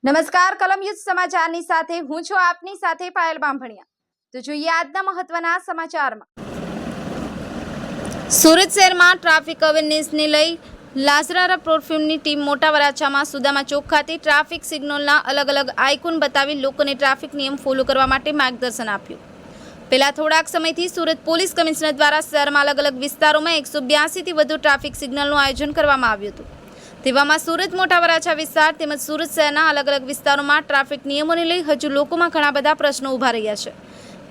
નમસ્કાર કલમ યુઝ સમાચારની સાથે હું છું આપની સાથે પાયલ બાંભણિયા। તો જોઈએ આજના મહત્વના સમાચારમાં। સુરત શહેરમાં ટ્રાફિક અવેરનેસને લઈ લાજરા પરફ્યુમની ટીમ મોટા વરાછામાં સુદામા ચોક ખાતે ટ્રાફિક સિગ્નલના અલગ અલગ આઇકોન બતાવી લોકોને ટ્રાફિક નિયમ ફોલો કરવા માટે માર્ગદર્શન આપ્યું। પહેલા થોડાક સમયથી સુરત પોલીસ કમિશનર દ્વારા શહેરમાં અલગ અલગ વિસ્તારોમાં 182થી વધુ ટ્રાફિક સિગ્નલનું આયોજન કરવામાં આવ્યું હતું। તેવામાં સુરત મોટા વરાછા વિસ્તાર તેમજ સુરત શહેરના અલગ અલગ વિસ્તારોમાં ટ્રાફિક નિયમોને લઈ હજુ લોકોમાં ઘણા બધા પ્રશ્નો ઊભા રહ્યા છે।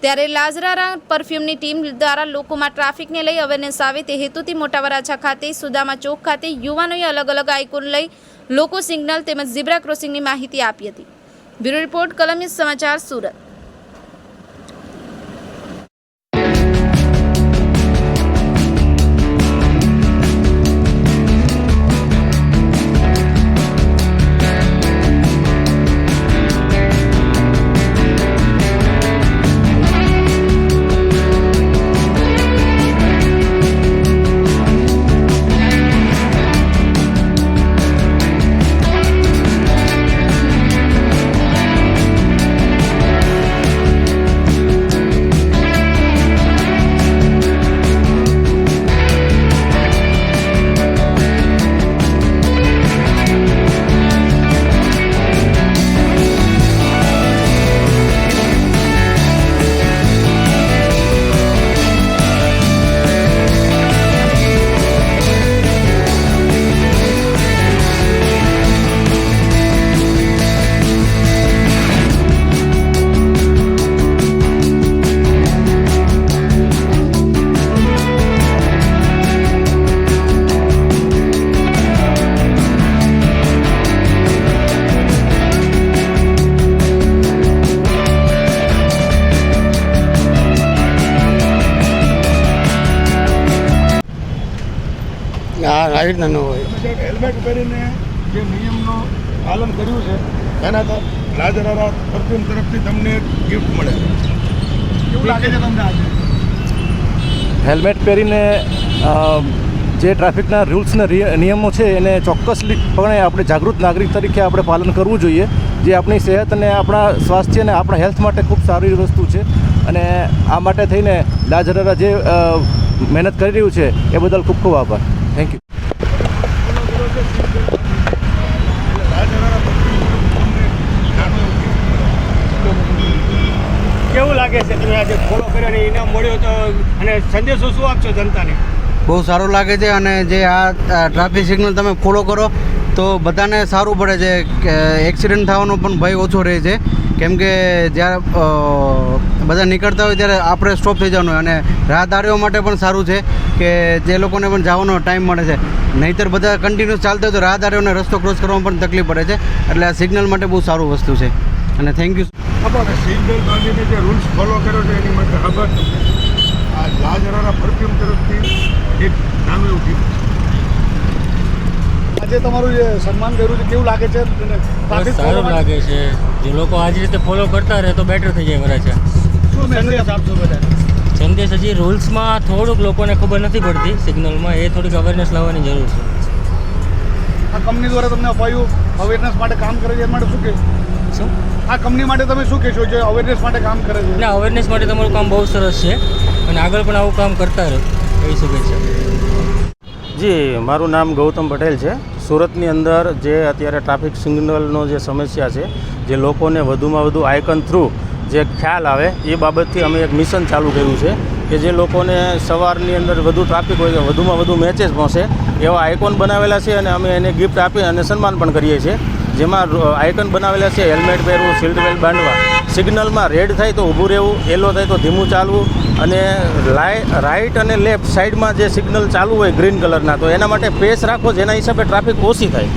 ત્યારે લાજરા પરફ્યુમની ટીમ દ્વારા લોકોમાં ટ્રાફિકને લઈ અવેરનેસ આવે તે હેતુથી મોટા વરાછા ખાતે સુદામા ચોક ખાતે યુવાનોએ અલગ અલગ આઇકોન લઈ લોકો સિગ્નલ તેમજ ઝીબ્રા ક્રોસિંગની માહિતી આપી હતી। બ્યુરો રિપોર્ટ કલમ ન્યૂઝ સમાચાર સુરત। રાઈડ ન હોય હેલ્મેટ પહેરીને જે નિયમનું પાલન કર્યું છે એના લાજરા પરફ્યુમ તરફથી તમને ગિફ્ટ મળે। કેવું લાગે છે તમને આજે? હેલ્મેટ પહેરીને જે ટ્રાફિકના રૂલ્સ ને નિયમો છે એને ચોક્કસપણે આપણે જાગૃત નાગરિક તરીકે આપણે પાલન કરવું જોઈએ, જે આપણી સેહત અને આપણા સ્વાસ્થ્ય અને આપણા હેલ્થ માટે ખૂબ સારી વસ્તુ છે। અને આ માટે થઈને લાજરા જે મહેનત કરી રહ્યું છે એ બદલ ખૂબ ખૂબ આભાર। Thank you. કેવું લાગે છે તમે આજે ફોલો કર્યો અને ઇનામ મળ્યો તો, અને સંદેશો શું આપશો જનતાને? બહુ સારું લાગે છે, અને જે આ ટ્રાફિક સિગ્નલ તમે ફોલો કરો તો બધાને સારું પડે છે કે એક્સિડન્ટ થવાનો પણ ભય ઓછો રહે છે, કેમ કે જ્યારે બધા નીકળતા હોય ત્યારે આપણે સ્ટોપ થઈ જવાનું હોય, અને રાહદારીઓ માટે પણ સારું છે કે જે લોકોને પણ જવાનો ટાઈમ મળે છે, નહીંતર બધા કન્ટિન્યુઅસ ચાલતા હોય તો રાહદારીઓને રસ્તો ક્રોસ કરવામાં પણ તકલીફ પડે છે। એટલે આ સિગ્નલ માટે બહુ સારું વસ્તુ છે, અને થેન્ક યુ। આપણે સિગ્નલ બાંધીને જે રૂલ્સ ફોલો કર્યો છે એની માટે આભાર। આ લાજરા પરફ્યુમ તરફથી એક નાનું એવું ગિફ્ટ। આજે તમારું જે સન્માન કર્યું છે કેવું લાગે છે? સારું લાગે છે। જે લોકો આ જ રીતે ફોલો કરતા રહે તો બેટર થઈ જાય વરાછા। શું સંદેશ આપશો બધા? સંદેશ હજી રૂલ્સમાં થોડુંક લોકોને ખબર નથી પડતી, સિગ્નલમાં એ થોડીક અવેરનેસ લાવવાની જરૂર છે। આ કંપની દ્વારા તમને અપાયું અવેરનેસ માટે કામ કરે છે, એ માટે શું કહેશો? શું આ કંપની માટે તમે શું કહેશો જે અવેરનેસ માટે કામ કરે છે? એટલે અવેરનેસ માટે તમારું કામ બહુ સરસ છે, અને આગળ પણ આવું કામ કરતા રહો એવી શુભેચ્છા। જી, મારું નામ ગૌતમ પટેલ છે। સુરતની અંદર જે અત્યારે ટ્રાફિક સિગ્નલનો જે સમસ્યા છે, જે લોકોને વધુમાં વધુ આઇકન થ્રુ જે ખ્યાલ આવે એ બાબતથી અમે એક મિશન ચાલુ કર્યું છે કે જે લોકોને સવારની અંદર વધુ ટ્રાફિક હોય તો વધુમાં વધુ મેચેસ પહોંચે એવા આઇકોન બનાવેલા છે, અને અમે એને ગિફ્ટ આપી અને સન્માન પણ કરીએ છીએ। જેમાં આઇકન બનાવેલા છે હેલ્મેટ પહેરવું, સીટ બેલ્ટ બાંધવા, સિગ્નલમાં રેડ થાય તો ઊભું રહેવું, યલો થાય તો ધીમું ચાલવું, અને રાઈટ અને લેફ્ટ સાઈડમાં જે સિગ્નલ ચાલુ હોય ગ્રીન કલરના તો એના માટે પેસ રાખવો, જેના હિસાબે ટ્રાફિક ઓછી થાય।